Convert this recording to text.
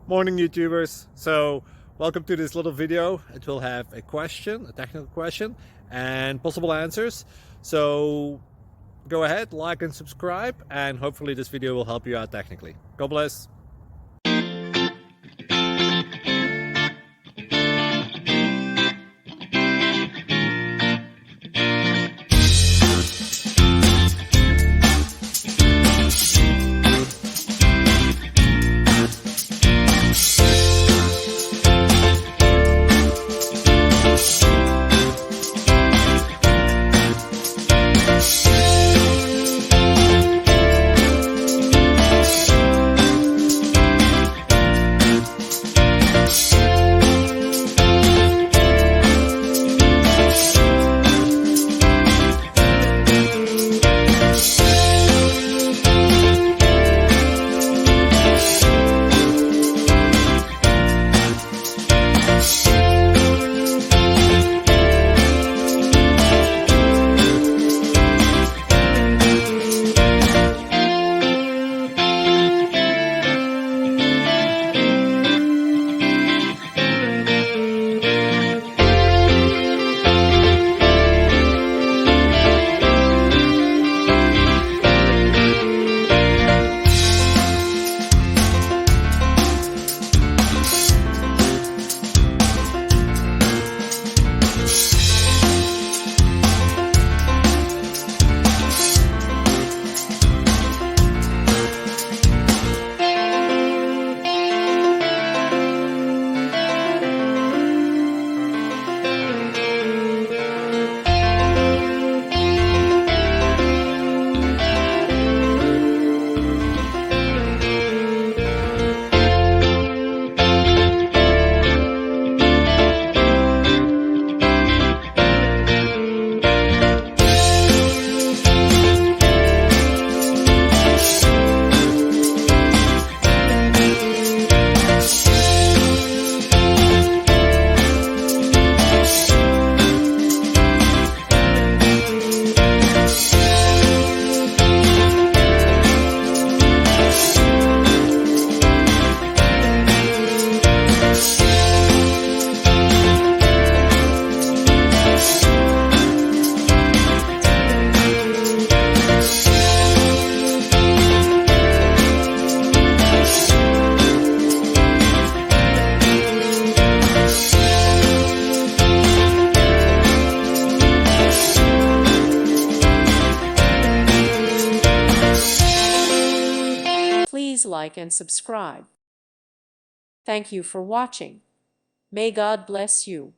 Morning YouTubers. So welcome to this little video. It will have a question, a technical question, and possible answers. So go ahead, like and subscribe, and hopefully this video will help you out technically. God bless. Please like and subscribe. Thank you for watching. May God bless you.